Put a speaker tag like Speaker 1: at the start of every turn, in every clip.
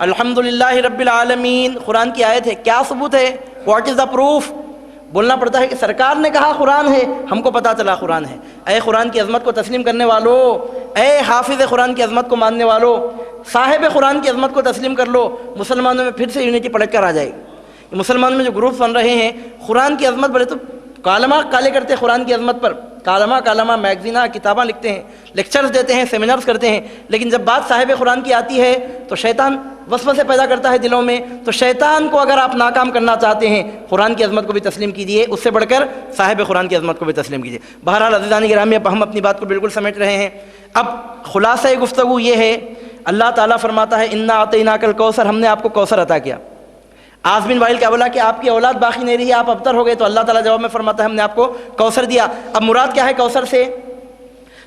Speaker 1: الحمدللہ رب العالمین قرآن کی آیت ہے. کیا ثبوت ہے؟ What is the proof? بولنا پڑتا ہے کہ سرکار نے کہا قرآن ہے، ہم کو پتہ چلا قرآن ہے. اے قرآن کی عظمت کو تسلیم کرنے والو، اے حافظ قرآن کی عظمت کو ماننے والو، صاحب قرآن کی عظمت کو تسلیم کر لو. مسلمانوں میں پھر سے یونٹی پلٹ کر آ جائے گی. مسلمانوں میں جو گروپ بن رہے ہیں قرآن کی عظمت بڑے تو کالمہ کالے کرتے ہیں قرآن کی عظمت پر، کالمہ میگزینہ کتاباں لکھتے ہیں، لیکچرز دیتے ہیں، سیمینارز کرتے ہیں، لیکن جب بات صاحب قرآن کی آتی ہے تو شیطان وسوسے پیدا کرتا ہے دلوں میں. تو شیطان کو اگر آپ ناکام کرنا چاہتے ہیں قرآن کی عظمت کو بھی تسلیم کیجئے، اس سے بڑھ کر صاحب قرآن کی عظمت کو بھی تسلیم کیجئے. بہرحال عزیزان گرامی، اب ہم اپنی بات کو بالکل سمیٹ رہے ہیں. اب خلاصہ گفتگو یہ ہے، اللہ تعالیٰ فرماتا ہے انا اعطیناک الکوثر، ہم نے آپ کو کوثر عطا کیا. آس بن وائل کیا بولا کہ آپ کی اولاد باقی نہیں رہی، آپ ابتر ہو گئے، تو اللہ تعالیٰ جواب میں فرماتا ہے ہم نے آپ کو کوثر دیا. اب مراد کیا ہے کوثر سے؟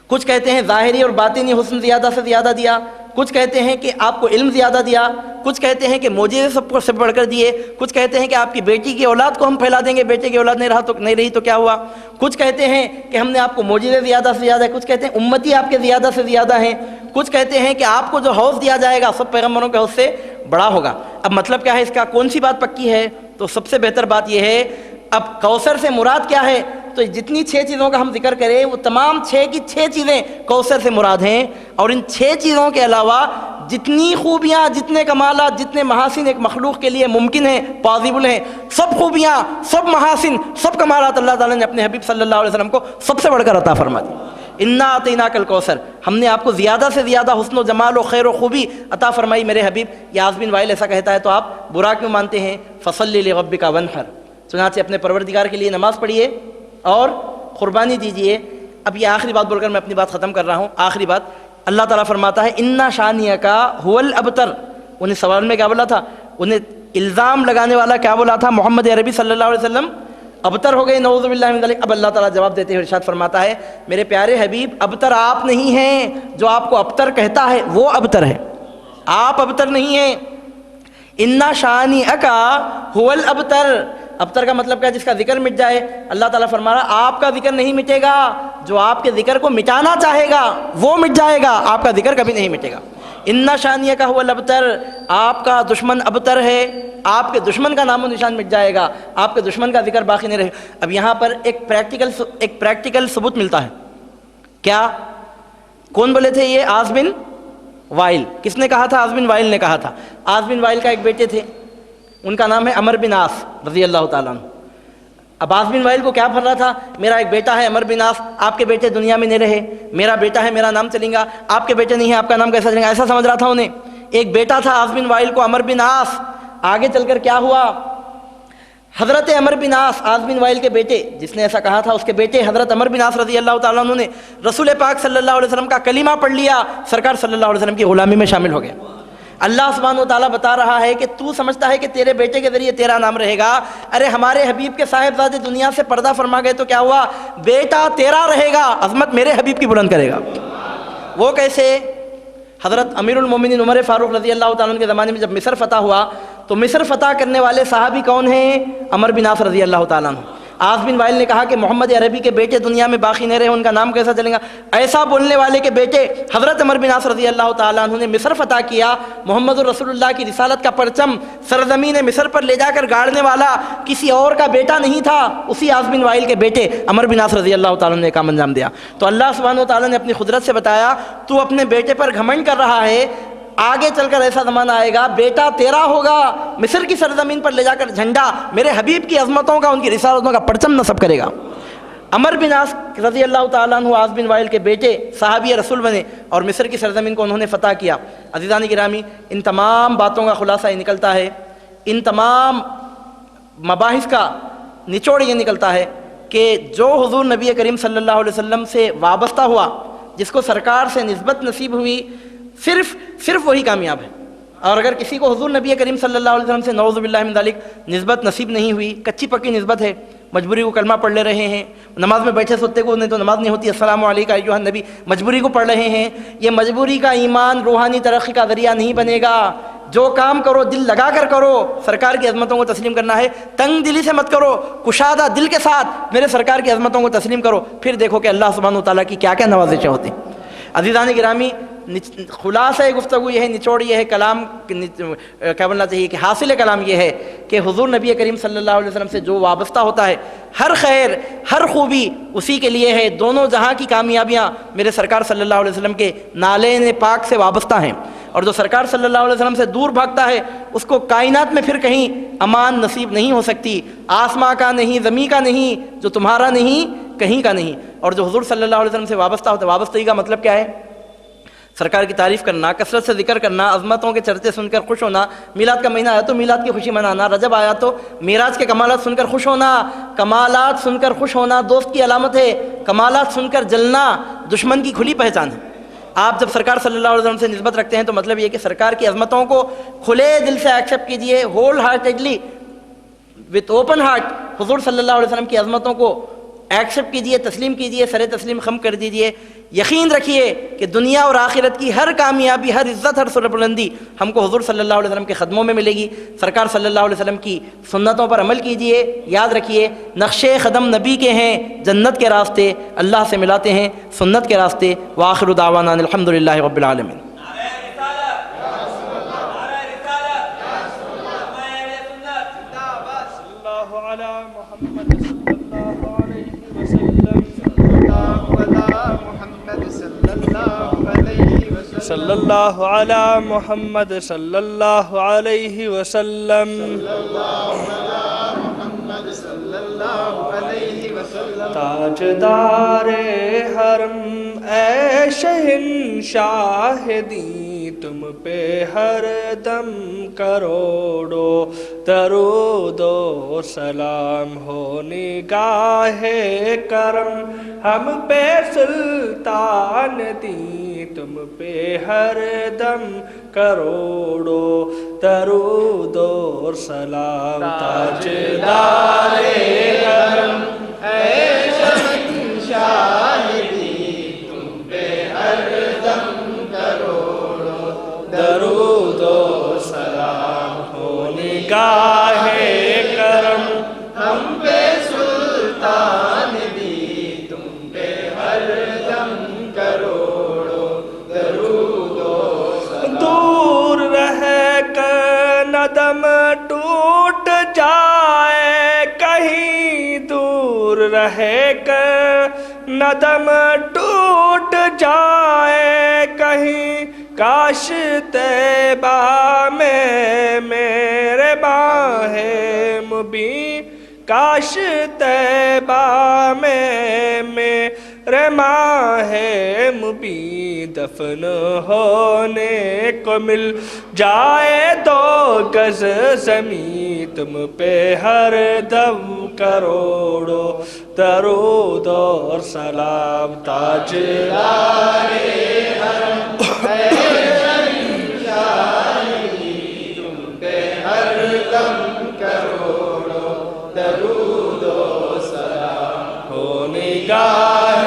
Speaker 1: کچھ کہتے ہیں ظاہری اور باطنی حسن زیادہ سے زیادہ دیا، کچھ کہتے ہیں کہ آپ کو علم زیادہ دیا، کچھ کہتے ہیں کہ معجزے سب کو سے بڑھ کر دیے، کچھ کہتے ہیں کہ آپ کی بیٹی کی اولاد کو ہم پھیلا دیں گے، بیٹے کی اولاد نہیں رہی تو کیا ہوا. کچھ کہتے ہیں کہ ہم نے آپ کو معجزے زیادہ سے زیادہ، کچھ کہتے ہیں امتی آپ کے زیادہ سے زیادہ ہیں، کچھ کہتے ہیں کہ آپ کو جو حوض دیا جائے گا سب پیغمبروں کے حوض سے بڑا ہوگا. اب مطلب کیا ہے اس کا؟ کون سی بات پکی ہے؟ تو سب سے بہتر بات یہ ہے، اب کوثر سے مراد کیا ہے؟ تو جتنی 6 چیزوں کا ہم ذکر کریں وہ تمام 6 کی 6 چیزیں کوثر سے مراد ہیں. اور ان 6 چیزوں کے علاوہ جتنی خوبیاں، جتنے کمالات، جتنے محاسن ایک مخلوق کے لیے ممکن ہیں، پازیبل ہیں، سب خوبیاں، سب محاسن، سب کمالات اللہ تعالیٰ نے اپنے حبیب صلی اللہ علیہ وسلم کو سب سے بڑھ کر عطا فرما دی. انا اعطیناک الکوثر، ہم نے آپ کو زیادہ سے زیادہ حسن و جمال و خیر و خوبی عطا فرمائی میرے حبیب. یاس بن وائل ایسا کہتا ہے تو آپ برا کیوں مانتے ہیں؟ فصلی لربک وانحر، چنانچہ اپنے پروردگار کے لیے نماز پڑھیے اور قربانی دیجئے. اب یہ آخری بات بول کر میں اپنی بات ختم کر رہا ہوں. آخری بات، اللہ تعالیٰ فرماتا ہے انا شانیک هو الابتر. انہیں سوال میں کیا بولا تھا؟ انہیں الزام لگانے والا کیا بولا تھا؟ محمد عربی صلی اللہ علیہ وسلم ابتر ہو گئے، نعوذ باللہ من ذلک. اب اللہ تعالیٰ جواب دیتے ہوئے ارشاد فرماتا ہے میرے پیارے حبیب، ابتر آپ نہیں ہیں، جو آپ کو ابتر کہتا ہے وہ ابتر ہے، آپ ابتر نہیں ہیں. انا شانیک هو الابتر، ابتر کا مطلب کیا؟ جس کا ذکر مٹ جائے. اللہ تعالیٰ فرما رہا آپ کا ذکر نہیں مٹے گا، جو آپ کے ذکر کو مٹانا چاہے گا وہ مٹ جائے گا، آپ کا ذکر کبھی نہیں مٹے گا. انا شانیک هو الابتر، آپ کا دشمن ابتر ہے، آپ کے دشمن کا نام و نشان مٹ جائے گا، آپ کے دشمن کا ذکر باقی نہیں رہے گا. اب یہاں پر ایک پریکٹیکل ثبوت ملتا ہے. کیا؟ کون بولے تھے یہ؟ آس بن وائل. کس نے کہا تھا؟ آس بن وائل نے کہا تھا. آس بن وائل کا ایک بیٹے تھے، ان کا نام ہے عمر بن عاص رضی اللہ تعالیٰ عنہ. اب آس بن وائل کو کیا پھر رہا تھا؟ میرا ایک بیٹا ہے عمر بن عاص، آپ کے بیٹے دنیا میں نہیں رہے، میرا بیٹا ہے میرا نام چلیں گا، آپ کے بیٹے نہیں ہیں آپ کا نام کیسا چلیں گا؟ ایسا سمجھ رہا تھا انہیں. ایک بیٹا تھا آس بن وائل کو عمر بن عاص. آگے چل کر کیا ہوا؟ حضرت عمر بن عاص، آس بن وائل کے بیٹے جس نے ایسا کہا تھا، اس کے بیٹے حضرت عمر بن عاص رضی اللہ تعالیٰ عنہ نے رسول پاک صلی اللہ علیہ وسلم کا کلمہ پڑھ لیا، سرکار صلی اللہ علیہ وسلم کی غلامی میں شامل ہو گئے. اللہ سبحانہ و تعالیٰ بتا رہا ہے کہ تو سمجھتا ہے کہ تیرے بیٹے کے ذریعے تیرا نام رہے گا. ارے ہمارے حبیب کے صاحبزادے دنیا سے پردہ فرما گئے تو کیا ہوا؟ بیٹا تیرا رہے گا، عظمت میرے حبیب کی بلند کرے گا. وہ کیسے؟ حضرت امیر المومنین عمر فاروق رضی اللہ تعالیٰ عنہ کے زمانے میں جب مصر فتح ہوا تو مصر فتح کرنے والے صحابی کون ہیں؟ عمر بن عاص رضی اللہ تعالیٰ عنہ. آس بن وائل نے کہا کہ محمد عربی کے بیٹے دنیا میں باقی نہیں رہے، ان کا نام کیسا چلے گا؟ ایسا بولنے والے کے بیٹے حضرت عمر بن عاص رضی اللہ تعالیٰ عنہ نے مصر فتح کیا. محمد الرسول اللہ کی رسالت کا پرچم سرزمین مصر پر لے جا کر گاڑنے والا کسی اور کا بیٹا نہیں تھا، اسی آس بن وائل کے بیٹے عمر بن عاص رضی اللہ تعالیٰ عنہ نے کام انجام دیا. تو اللہ سبحانہ و تعالیٰ نے اپنی قدرت سے بتایا تو اپنے بیٹے پر گھمنڈ کر رہا ہے، آگے چل کر ایسا زمانہ آئے گا بیٹا تیرا ہوگا، مصر کی سرزمین پر لے جا کر جھنڈا میرے حبیب کی عظمتوں کا، ان کی رسالتوں کا پرچم نصب کرے گا. عمر بن عاص رضی اللہ تعالیٰ عنہ آس بن وائل کے بیٹے صحابی رسول بنے اور مصر کی سرزمین کو انہوں نے فتح کیا. عزیزان گرامی، ان تمام باتوں کا خلاصہ یہ نکلتا ہے، ان تمام مباحث کا نچوڑ یہ نکلتا ہے کہ جو حضور نبی کریم صلی اللہ علیہ وسلم سے وابستہ ہوا، جس کو سرکار سے نسبت نصیب ہوئی، صرف وہی کامیاب ہے. اور اگر کسی کو حضور نبی کریم صلی اللہ علیہ وسلم سے نعوذ باللہ من ذلک نسبت نصیب نہیں ہوئی، کچی پکی نسبت ہے، مجبوری کو کلمہ پڑھ لے رہے ہیں، نماز میں بیٹھے سوتے کو نہیں تو نماز نہیں ہوتی، السلام علیکم ایھا النبی، مجبوری کو پڑھ رہے ہیں، یہ مجبوری کا ایمان روحانی ترقی کا ذریعہ نہیں بنے گا. جو کام کرو دل لگا کر کرو، سرکار کی عظمتوں کو تسلیم کرنا ہے، تنگ دلی سے مت کرو، کشادہ دل کے ساتھ میرے سرکار کی عظمتوں کو تسلیم کرو، پھر دیکھو کہ اللہ سبحانہ و تعالیٰ کی کیا کیا نوازشیں ہوتی ہیں. عزیزان گرامی، خلاصہ گفتگو یہ ہے، نچوڑ یہ ہے، کلام کیا بولنا چاہیے کہ حاصل کلام یہ ہے کہ حضور نبی کریم صلی اللہ علیہ وسلم سے جو وابستہ ہوتا ہے، ہر خیر ہر خوبی اسی کے لیے ہے، دونوں جہاں کی کامیابیاں میرے سرکار صلی اللہ علیہ وسلم کے نالین پاک سے وابستہ ہیں، اور جو سرکار صلی اللہ علیہ وسلم سے دور بھاگتا ہے اس کو کائنات میں پھر کہیں امان نصیب نہیں ہو سکتی، آسماں کا نہیں، زمین کا نہیں، جو تمہارا نہیں کہیں کا نہیں۔ اور جو حضور صلی اللہ علیہ وسلم سے وابستہ ہوتا ہے، وابستگی کا مطلب کیا ہے؟ سرکار کی تعریف کرنا، کثرت سے ذکر کرنا، عظمتوں کے چرچے سن کر خوش ہونا، میلاد کا مہینہ آیا تو میلاد کی خوشی منانا، رجب آیا تو معراج کے کمالات سن کر خوش ہونا، کمالات سن کر خوش ہونا دوست کی علامت ہے، کمالات سن کر جلنا دشمن کی کھلی پہچان ہے۔ آپ جب سرکار صلی اللہ علیہ وسلم سے نسبت رکھتے ہیں تو مطلب یہ کہ سرکار کی عظمتوں کو کھلے دل سے ایکسیپٹ کیجئے، whole heartedly, with open heart حضور صلی اللہ علیہ وسلم کی عظمتوں کو ایکسیپٹ کیجئے، تسلیم کیجئے، سر تسلیم خم کر دیجئے۔ یقین رکھیے کہ دنیا اور آخرت کی ہر کامیابی، ہر عزت، ہر سربلندی ہم کو حضور صلی اللہ علیہ وسلم کے قدموں میں ملے گی۔ سرکار صلی اللہ علیہ وسلم کی سنتوں پر عمل کیجئے، یاد رکھیے نقش قدم نبی کے ہیں، جنت کے راستے اللہ سے ملاتے ہیں، سنت کے راستے۔ وآخر دعوانا الحمدللہ رب العالمین۔
Speaker 2: صلی اللہ علی محمد صلی اللہ علیہ وسلم۔ تاجدار حرم اے شہنشاہ دی، تم پہ ہر دم کروڑوں درود و سلام ہو، نگاہ کرم ہم پہ سلطان دی، تم پہ ہر دم کروڑوں درود و سلام۔ تاجدار حرم اے شہنشاہ دی، تم پہ ہر دم کروڑوں درود و سلام ہو، نگاہ کرم ہم پہ سلطان دی، تم پہ ہر دم کروڑوں درود و سلام۔ دور رہ کر ندم ٹوٹ جائے کہیں، دور رہ کر ندم ٹوٹ جائے کہیں، کاش طیبہ میں میرے باہیں مبین، کاش طیبہ میں میرے ماہ مبین دفن ہونے کو مل جائے دو گز زمین، تم پہ ہر دم کروڑوں درود اور سلام۔ تاجدار حرم اے شہنشاہ دی، تم پہ ہر دم کروڑوں درود و سلام ہو، نگاہ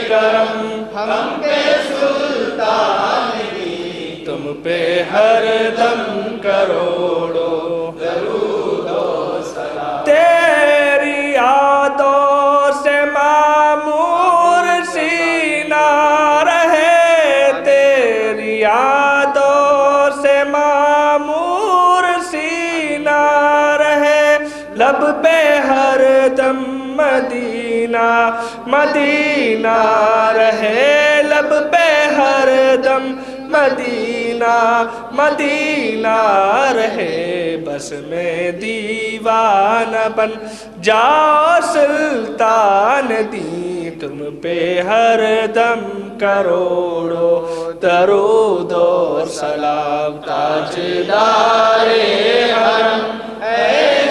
Speaker 2: کرم ہم پہ سلطان دی، تم پہ ہر دم کروڑوں درود و سلام۔ تیری یادوں سے معمور سینہ رہے، تیری یادوں سے معمور سینہ رہے، لب پہ ہر دم مدینہ مدینہ رہے، لب پہ ہر دم مدینہ مدینہ رہے، بس میں دیوانہ بن جاؤ سلطان دی، تم پہ ہر دم کروڑوں درود و سلام۔ تاجدار حرم اے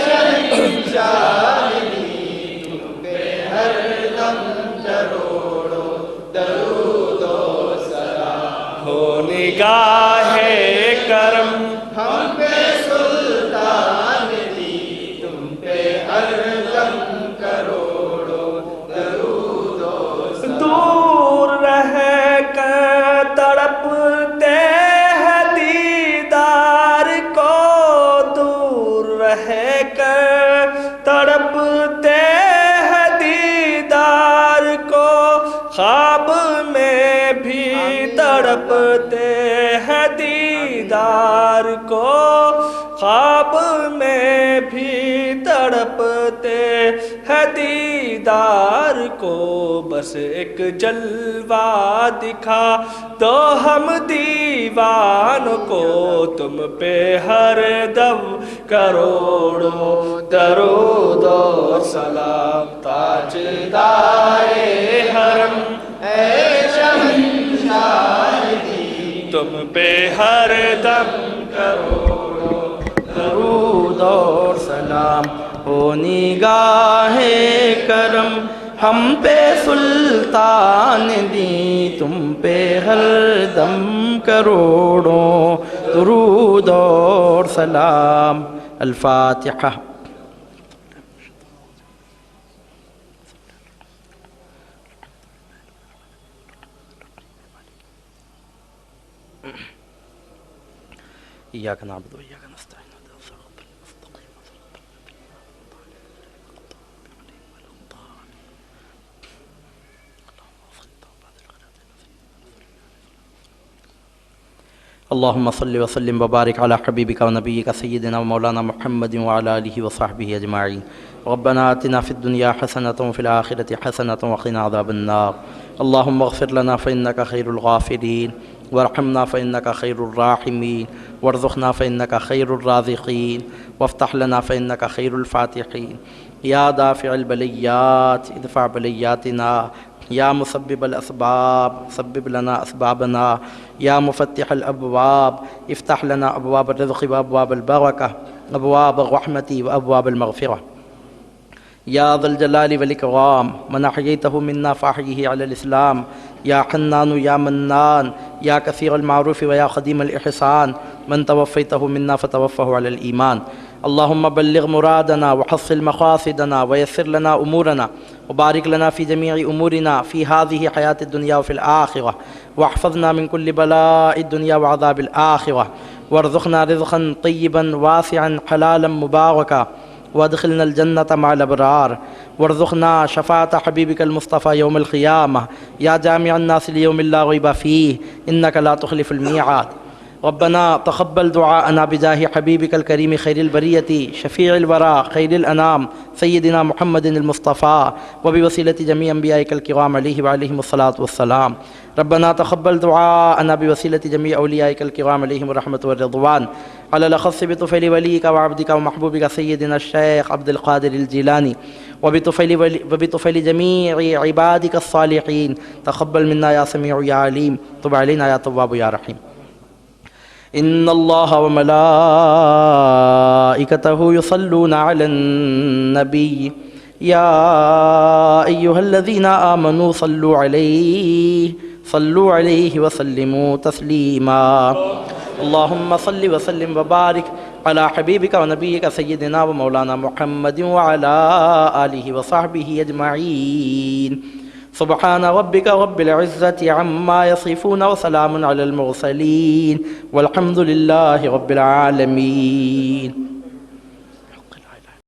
Speaker 2: شہنشاہ دی، تم پہ ہر دم کروڑوں درود و سلام ہو، نگاہ کرم ہم پہ سلطان دی، تم پہ ہر دم کروڑوں درود و سلام۔ دور رہ کر تڑپتے ہیں دیدار کو، دور رہ کر تڑپتے ہیں دیدار کو، خواب میں بھی تڑپتے دیدار کو خواب میں بھی تڑپتے ہے دیدار کو بس ایک جلوہ دکھا تو ہم دیوانوں کو تم پہ ہر دم کروڑوں درود و سلام تاجدار حرم اے شہنشاہ دی تم پہ ہر دم کروڑوں
Speaker 1: درود اور سلام ہو نگاہ کرم ہم پہ سلطان دی تم پہ ہر دم کروڑوں درود اور سلام. الفاتحہ. ایاک نعبد و ایاک نستعین اهدنا الصراط المستقیم اللهم صل وسلم وبارك على حبيبك ونبيك سيدنا ومولانا محمد وعلى آله وصحبه أجمعين. ربنا آتنا في الدنيا حسنة وفي الآخرة حسنة وقنا عذاب النار. اللهم اغفر لنا فإنك خير الغافرين وارحمنا فإنك خير الراحمين وارزقنا فإنك خير الرازقين وافتح لنا فإنك خير الفاتحين. يا دافع البليات ادفع بلياتنا. يا مسبب الأسباب سبب لنا أسبابنا. يا مفتح الأبواب افتح لنا أبواب الرزق وأبواب البركة أبواب الرحمة وأبواب المغفرة. يا ذا الجلال والإكرام من أحييته منا فأحيه على الإسلام. يا حنان يا منان يا كثير المعروف ويا خديم الإحسان من توفيته منا فتوفه على الإيمان. اللهم بلغ مرادنا وحصل مقاصدنا ويسر لنا أمورنا وبارك لنا في جميع أمورنا في هذه حياة الدنيا وفي الآخرة واحفظنا من كل بلاء الدنيا وعذاب الآخرة وارزقنا رزقا طيبا واسعا حلالا مباركا وادخلنا الجنة مع الأبرار وارزقنا شفاعة حبيبك المصطفى يوم القيامة يا جامع الناس ليوم لا ريب فيه إنك لا تخلف الميعاد. ربنا تقبل دعاءنا بجاه حبيبك الكريم خير البرية شفيع الورى خير الأنام سيدنا محمد المصطفى وبوسيلة جميع أنبيائك الكرام عليه وعليهم الصلاة والسلام. ربنا تقبل دعاءنا بوسيلة جميع أوليائك الكرام عليهم الرحمة والرضوان على الأخص بطفيل وليك وعبدك ومحبوبك سيدنا الشيخ عبد القادر الجيلاني وبطفيل جميع عبادك الصالحين. تقبل منا يا سميع يا عليم تب علينا يا تواب يا رحيم. إن الله وملائكته يصلون على النبي يا أيها الذين آمنوا صلوا عليه وسلموا تسليما. اللهم صل وسلم وبارك على حبيبك ونبيك سيدنا ومولانا محمد وعلى آله وصحبه أجمعين. سبحان ربك رب العزة عما يصفون وسلام على المرسلين والحمد لله رب العالمين.